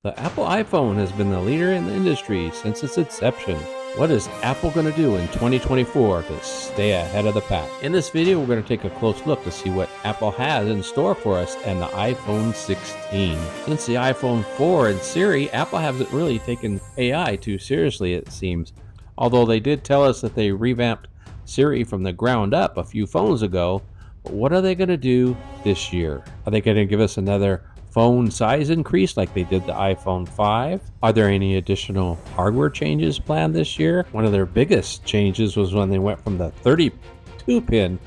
The Apple iPhone has been the leader in the industry since its inception. What is Apple going to do in 2024 to stay ahead of the pack? In this video, we're going to take a close look to see what Apple has in store for us and the iPhone 16. Since the iPhone 4 and Siri, Apple hasn't really taken AI too seriously, it seems. Although they did tell us that they revamped Siri from the ground up a few phones ago, but what are they going to do this year? Are they going to give us another phone size increase like they did the iPhone 5? Are there any additional hardware changes planned this year? One of their biggest changes was when they went from the 32 pin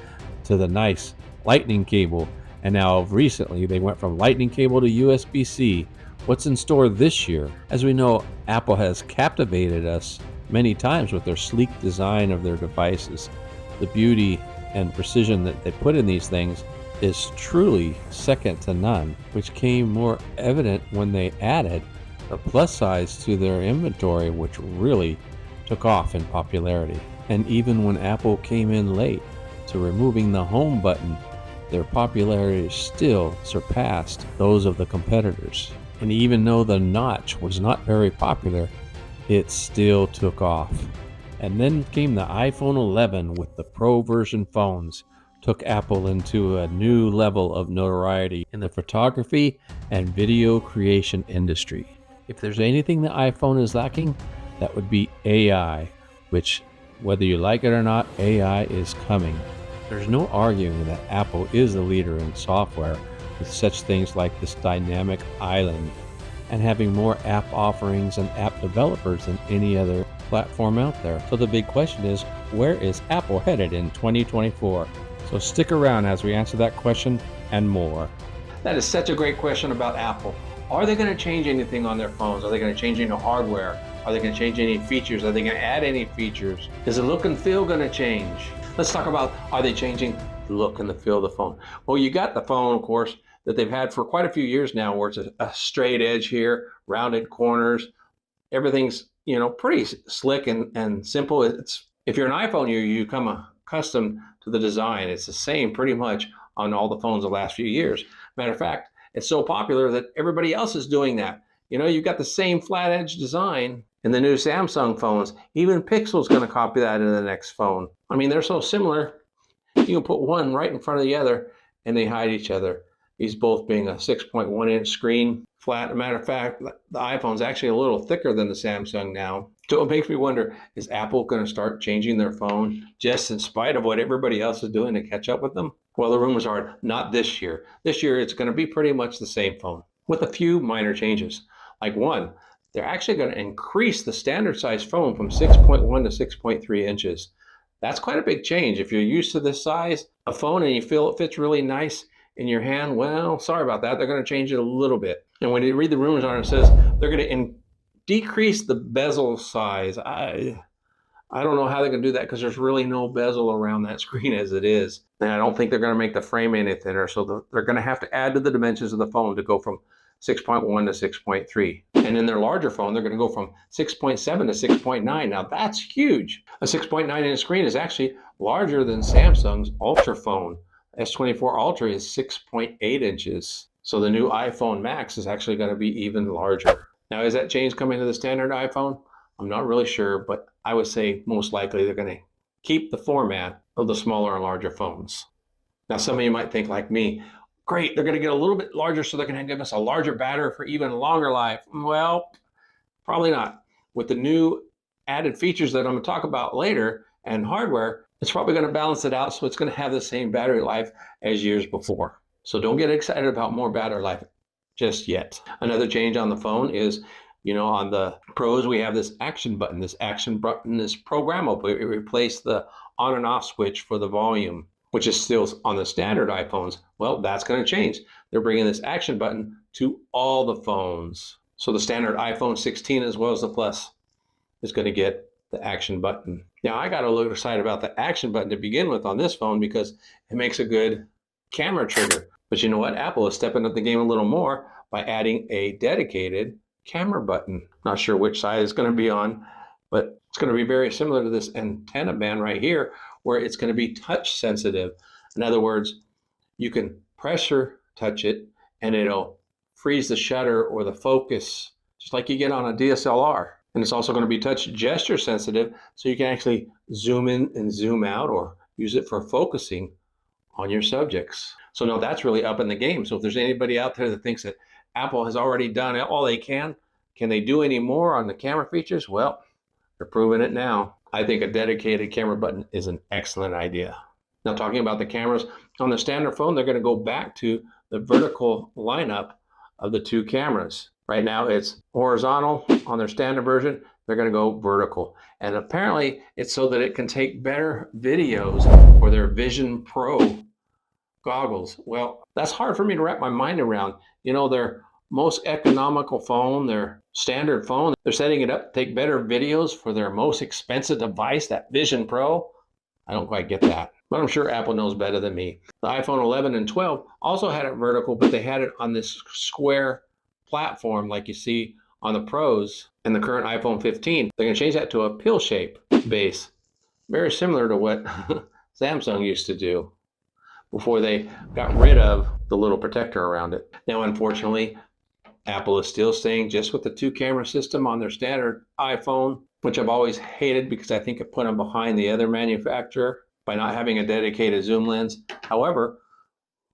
to the nice lightning cable, and now recently they went from lightning cable to USB-C. What's in store this year? As we know, Apple has captivated us many times with their sleek design of their devices. The beauty and precision that they put in these things is truly second to none, which came more evident when they added a plus size to their inventory, which really took off in popularity. And even when Apple came in late to removing the home button, their popularity still surpassed those of the competitors. And even though the notch was not very popular, it still took off. And then came the iPhone 11 with the Pro version phones, took Apple into a new level of notoriety in the photography and video creation industry. If there's anything the iPhone is lacking, that would be AI, which, whether you like it or not, AI is coming. There's no arguing that Apple is the leader in software with such things like this dynamic island and having more app offerings and app developers than any other platform out there. So the big question is, where is Apple headed in 2024? So stick around as we answer that question and more. That is such a great question about Apple. Are they going to change anything on their phones? Are they going to change any hardware? Are they going to change any features? Are they going to add any features? Is the look and feel going to change? Let's talk about, are they changing the look and the feel of the phone? Well, you got the phone, of course, that they've had for quite a few years now, where it's a straight edge here, rounded corners. Everything's, pretty slick and simple. It's, if you're an iPhone, you come accustomed to the design. It's the same pretty much on all the phones the last few years. Matter of fact, it's so popular that everybody else is doing that. You've got the same flat edge design in the new Samsung phones. Even Pixel's going to copy that in the next phone. I mean, they're so similar. You can put one right in front of the other and they hide each other. These both being a 6.1 inch screen flat. As a matter of fact, the iPhone's actually a little thicker than the Samsung now. So it makes me wonder, is Apple going to start changing their phone just in spite of what everybody else is doing to catch up with them? Well, the rumors are not this year. This year, it's going to be pretty much the same phone with a few minor changes. Like one, they're actually going to increase the standard size phone from 6.1 to 6.3 inches. That's quite a big change. If you're used to this size of phone and you feel it fits really nice in your hand, well, sorry about that. They're going to change it a little bit. And when you read the rumors on it, it says they're going to decrease the bezel size. I don't know how they're going to do that because there's really no bezel around that screen as it is. And I don't think they're going to make the frame any thinner. So they're going to have to add to the dimensions of the phone to go from 6.1 to 6.3. And in their larger phone, they're going to go from 6.7 to 6.9. Now that's huge. A 6.9 inch screen is actually larger than Samsung's Ultra phone. S24 Ultra is 6.8 inches. So the new iPhone Max is actually going to be even larger. Now, is that change coming to the standard iPhone? I'm not really sure, but I would say most likely they're going to keep the format of the smaller and larger phones. Now, some of you might think like me, great, they're going to get a little bit larger so they're going to give us a larger battery for even longer life. Well, probably not. With the new added features that I'm going to talk about later and hardware, it's probably going to balance it out, so it's going to have the same battery life as years before. So don't get excited about more battery life just yet. Another change on the phone is, on the Pros, we have this action button. This action button is programmable. It replaced the on and off switch for the volume, which is still on the standard iPhones. Well, that's going to change. They're bringing this action button to all the phones. So the standard iPhone 16 as well as the Plus is going to get the action button. Now, I got a little excited about the action button to begin with on this phone because it makes a good camera trigger. But you know what? Apple is stepping up the game a little more by adding a dedicated camera button. Not sure which side it's going to be on, but it's going to be very similar to this antenna band right here, where it's going to be touch sensitive. In other words, you can pressure touch it and it'll freeze the shutter or the focus just like you get on a DSLR. And it's also going to be touch gesture sensitive, so you can actually zoom in and zoom out or use it for focusing on your subjects. So no, that's really up in the game. So if there's anybody out there that thinks that Apple has already done all they can they do any more on the camera features? Well, they're proving it now. I think a dedicated camera button is an excellent idea. Now, talking about the cameras, on the standard phone, they're going to go back to the vertical lineup of the two cameras. Right now, it's horizontal on their standard version. They're going to go vertical. And apparently, it's so that it can take better videos for their Vision Pro goggles. Well, that's hard for me to wrap my mind around. You know, their most economical phone, their standard phone, they're setting it up to take better videos for their most expensive device, that Vision Pro. I don't quite get that, but I'm sure Apple knows better than me. The iPhone 11 and 12 also had it vertical, but they had it on this square platform like you see on the Pros and the current iPhone 15. They're going to change that to a pill shape base, very similar to what Samsung used to do before they got rid of the little protector around it. Now, unfortunately, Apple is still staying just with the two camera system on their standard iPhone, which I've always hated because I think it put them behind the other manufacturer by not having a dedicated zoom lens. However,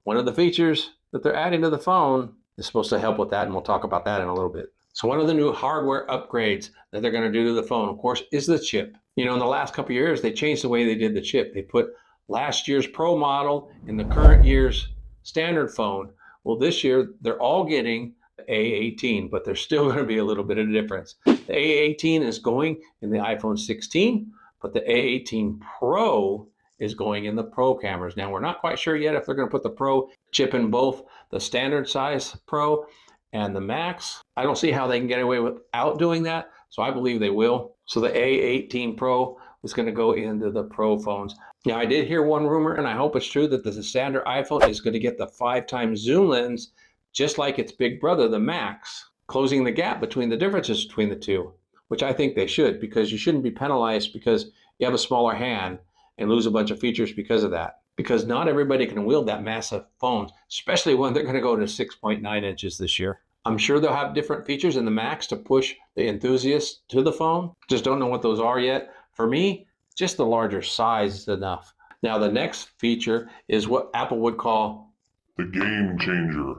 one of the features that they're adding to the phone is supposed to help with that, and we'll talk about that in a little bit. So one of the new hardware upgrades that they're going to do to the phone, of course, is the chip. You know, in the last couple of years, they changed the way they did the chip. They put last year's Pro model in the current year's standard phone. Well, this year, they're all getting A18, but there's still going to be a little bit of difference. The A18 is going in the iPhone 16, but the A18 Pro is going in the Pro cameras. Now, we're not quite sure yet if they're going to put the Pro chip in both the standard size Pro and the Max. I don't see how they can get away without doing that, so I believe they will. So the A18 Pro is going to go into the Pro phones. Now, I did hear one rumor, and I hope it's true, that the standard iPhone is going to get the 5x zoom lens, just like its big brother, the Max, closing the gap between the differences between the two, which I think they should, because you shouldn't be penalized because you have a smaller hand and lose a bunch of features because of that. Because not everybody can wield that massive phone, especially when they're going to go to 6.9 inches this year. I'm sure they'll have different features in the Max to push the enthusiasts to the phone. Just don't know what those are yet. For me, just the larger size is enough. Now, the next feature is what Apple would call the game changer.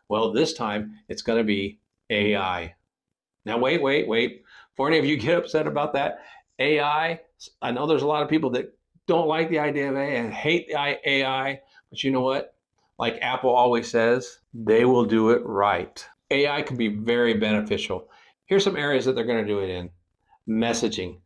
Well, this time it's going to be AI. Now, wait. Before any of you get upset about that, AI, I know there's a lot of people that don't like the idea of AI and hate AI, but you know what? Like Apple always says, they will do it right. AI can be very beneficial. Here's some areas that they're going to do it in. Messaging.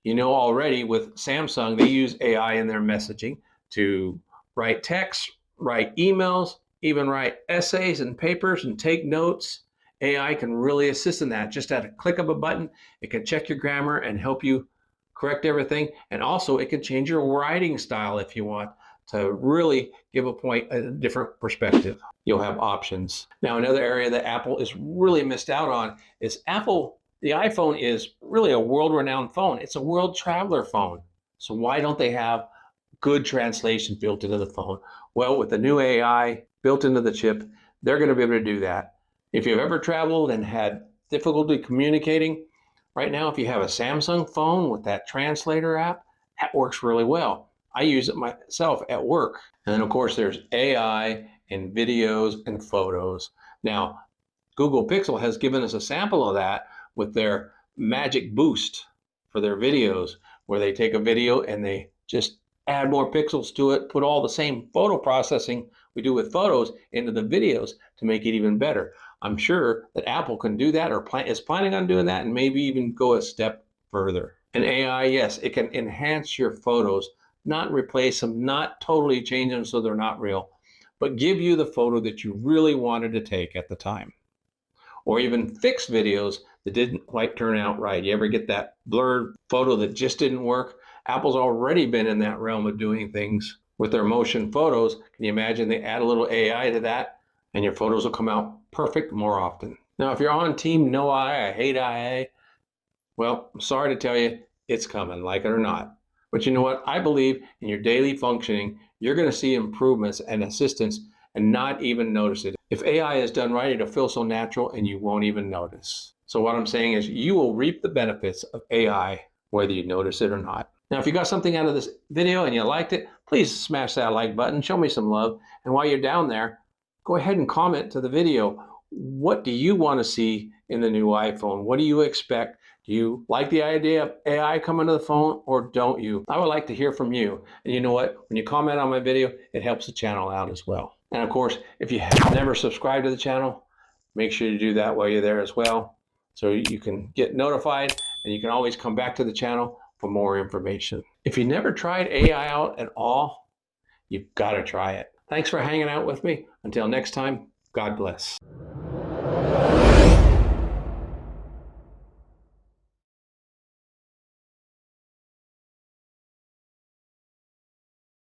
You know, already with Samsung, they use AI in their messaging to write texts, write emails, even write essays and papers and take notes. AI can really assist in that. Just at a click of a button, it can check your grammar and help you correct everything. And also it can change your writing style if you want to really give a point a different perspective. You'll have options. Now, another area that Apple is really missed out on is the iPhone is really a world-renowned phone. It's a world traveler phone. So why don't they have good translation built into the phone? Well, with the new AI built into the chip, they're going to be able to do that. If you've ever traveled and had difficulty communicating, right now, if you have a Samsung phone with that translator app, that works really well. I use it myself at work. And then, of course, there's AI in videos and photos. Now, Google Pixel has given us a sample of that with their Magic Boost for their videos, where they take a video and they just add more pixels to it, put all the same photo processing we do with photos into the videos to make it even better. I'm sure that Apple can do that, or is planning on doing that, and maybe even go a step further. And AI, yes, it can enhance your photos, not replace them, not totally change them so they're not real, but give you the photo that you really wanted to take at the time. Or even fix videos that didn't quite turn out right. You ever get that blurred photo that just didn't work? Apple's already been in that realm of doing things with their motion photos. Can you imagine they add a little AI to that and your photos will come out perfect more often? Now, if you're on team no AI, I hate IA, well, I'm sorry to tell you, it's coming, like it or not. But you know what? I believe in your daily functioning, you're going to see improvements and assistance and not even notice it. If AI is done right, it'll feel so natural and you won't even notice. So what I'm saying is you will reap the benefits of AI whether you notice it or not. Now, if you got something out of this video and you liked it, please smash that like button, show me some love. And while you're down there, go ahead and comment to the video. What do you want to see in the new iPhone? What do you expect? Do you like the idea of AI coming to the phone or don't you? I would like to hear from you. And you know what? When you comment on my video, it helps the channel out as well. And of course, if you have never subscribed to the channel, make sure you do that while you're there as well, so you can get notified and you can always come back to the channel for more information. If you never tried AI out at all, you've got to try it. Thanks for hanging out with me. Until next time, God bless.